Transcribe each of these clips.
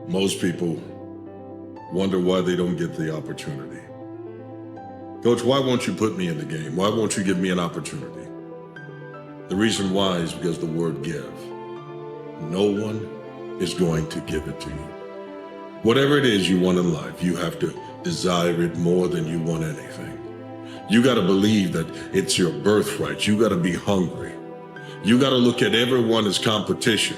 Most people wonder why they don't get the opportunity. Coach, why won't you put me in the game? Why won't you give me an opportunity? The reason why is because the word give. No one is going to give it to you. Whatever it is you want in life, you have to desire it more than you want anything. You got to believe that it's your birthright. You got to be hungry. You got to look at everyone as competition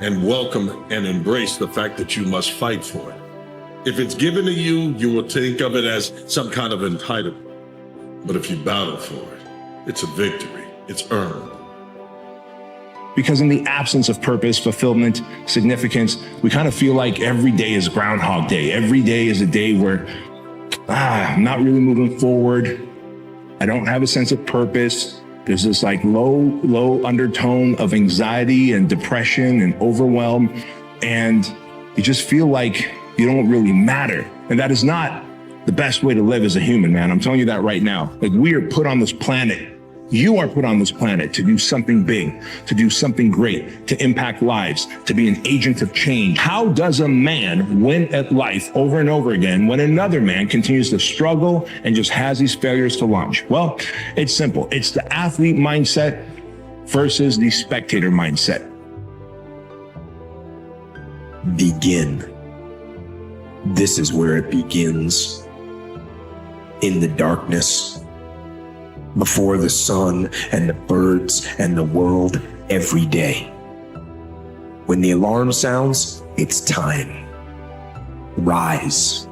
and welcome and embrace the fact that you must fight for it. If it's given to you, you will think of it as some kind of entitlement. But if you battle for it, it's a victory. It's earned. Because in the absence of purpose, fulfillment, significance, we kind of feel like every day is Groundhog Day. Every day is a day where I'm not really moving forward. I don't have a sense of purpose. There's this like low undertone of anxiety and depression and overwhelm. And you just feel like you don't really matter. And that is not the best way to live as a human, man. I'm telling you that right now. Like, we are put on this planet. You are put on this planet to do something big, to do something great, to impact lives, to be an agent of change. How does a man win at life over and over again when another man continues to struggle and just has these failures to launch? Well, it's simple. It's the athlete mindset versus the spectator mindset. Begin. This is where it begins. In the darkness, before the sun and the birds and the world, every day. When the alarm sounds, it's time. Rise.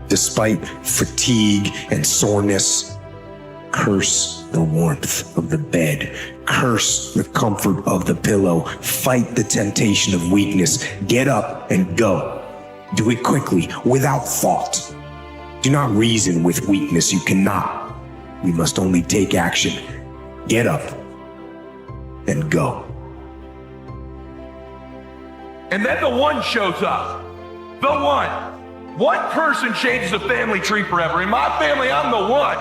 Despite fatigue and soreness, curse the warmth of the bed. Curse the comfort of the pillow. Fight the temptation of weakness. Get up and go. Do it quickly, without thought. Do not reason with weakness. You cannot. We must only take action. Get up and go. And then the one shows up. The one. One person changes a family tree forever. In my family, I'm the one.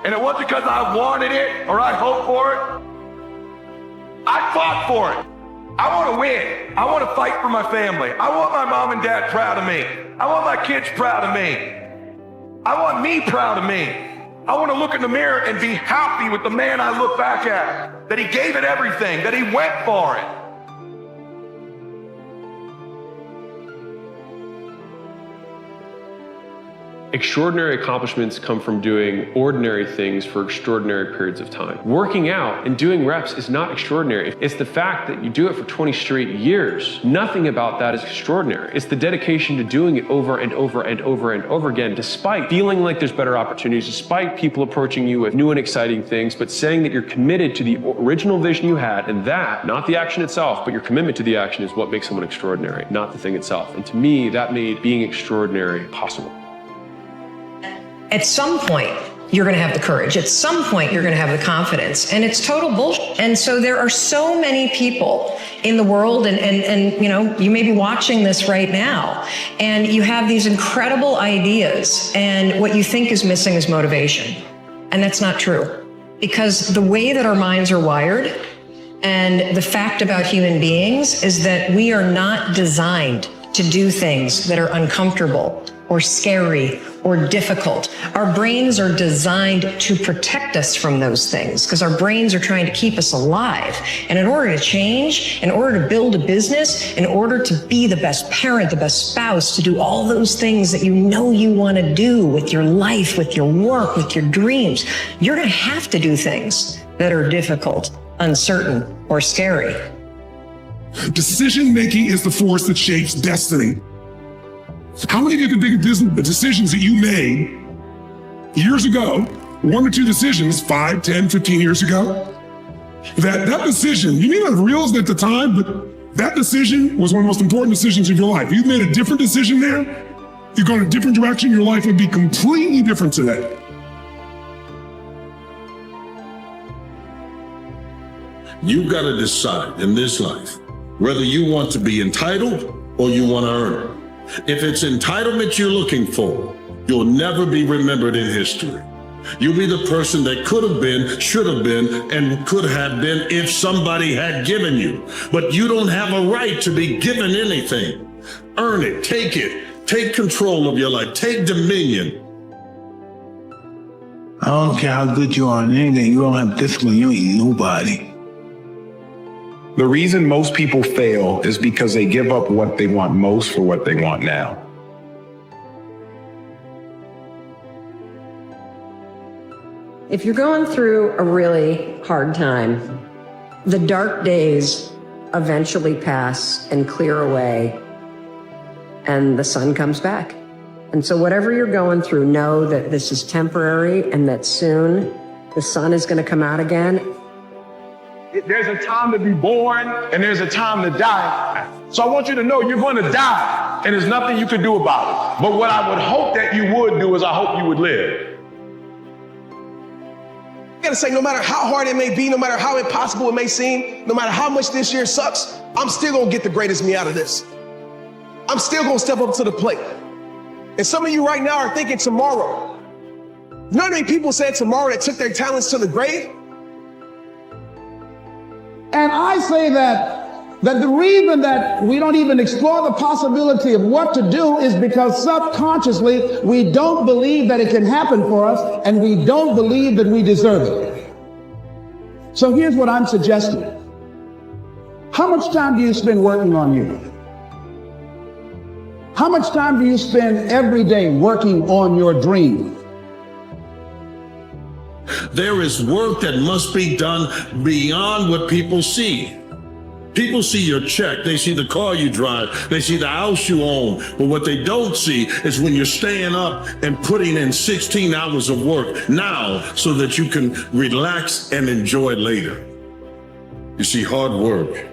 And it wasn't because I wanted it or I hoped for it. I fought for it. I want to win. I want to fight for my family. I want my mom and dad proud of me. I want my kids proud of me. I want me proud of me. I want to look in the mirror and be happy with the man I look back at, that he gave it everything, that he went for it. Extraordinary accomplishments come from doing ordinary things for extraordinary periods of time. Working out and doing reps is not extraordinary. It's the fact that you do it for 20 straight years. Nothing about that is extraordinary. It's the dedication to doing it over and over and over and over again, despite feeling like there's better opportunities, despite people approaching you with new and exciting things, but saying that you're committed to the original vision you had, and that, not the action itself, but your commitment to the action is what makes someone extraordinary, not the thing itself. And to me, that made being extraordinary possible. At some point, you're going to have the courage. At some point, you're going to have the confidence. And it's total bullshit. And so there are so many people in the world, and you know, you may be watching this right now, and you have these incredible ideas, and what you think is missing is motivation. And that's not true. Because the way that our minds are wired, and the fact about human beings, is that we are not designed to do things that are uncomfortable or scary or difficult. Our brains are designed to protect us from those things because our brains are trying to keep us alive. And in order to change, in order to build a business, in order to be the best parent, the best spouse, to do all those things that you know you want to do with your life, with your work, with your dreams, you're going to have to do things that are difficult, uncertain, or scary. Decision-making is the force that shapes destiny. How many of you can think of the decisions that you made years ago, one or two decisions, 5, 10, 15 years ago? That decision, you may not have realized it at the time, but that decision was one of the most important decisions of your life. You made a different decision there, you've gone a different direction, your life would be completely different today. You've got to decide in this life whether you want to be entitled or you want to earn it. If it's entitlement you're looking for, you'll never be remembered in history. You'll be the person that could have been, should have been, and could have been if somebody had given you. But you don't have a right to be given anything. Earn it. Take it. Take control of your life. Take dominion. I don't care how good you are in anything. You don't have discipline. You ain't nobody. The reason most people fail is because they give up what they want most for what they want now. If you're going through a really hard time, the dark days eventually pass and clear away, and the sun comes back. And so whatever you're going through, know that this is temporary and that soon the sun is going to come out again. There's a time to be born and there's a time to die. So I want you to know you're going to die and there's nothing you can do about it. But what I would hope that you would do is I hope you would live. I gotta say, no matter how hard it may be, no matter how impossible it may seem, no matter how much this year sucks, I'm still gonna get the greatest me out of this. I'm still gonna step up to the plate. And some of you right now are thinking tomorrow. You know how many people said tomorrow that took their talents to the grave? And I say that the reason that we don't even explore the possibility of what to do is because subconsciously we don't believe that it can happen for us, and we don't believe that we deserve it. So here's what I'm suggesting. How much time do you spend working on you? How much time do you spend every day working on your dream? There is work that must be done beyond what people see. People see your check, they see the car you drive, they see the house you own, but what they don't see is when you're staying up and putting in 16 hours of work now so that you can relax and enjoy later. You see, hard work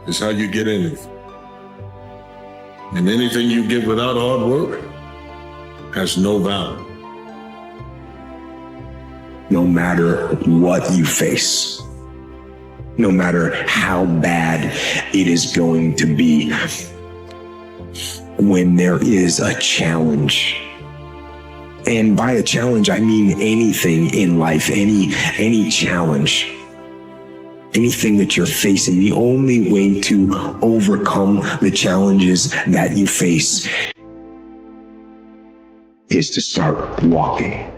is how you get in it. And anything you get without hard work has no value. No matter what you face, no matter how bad it is going to be, when there is a challenge, and by a challenge, I mean anything in life, any challenge, anything that you're facing, the only way to overcome the challenges that you face is to start walking.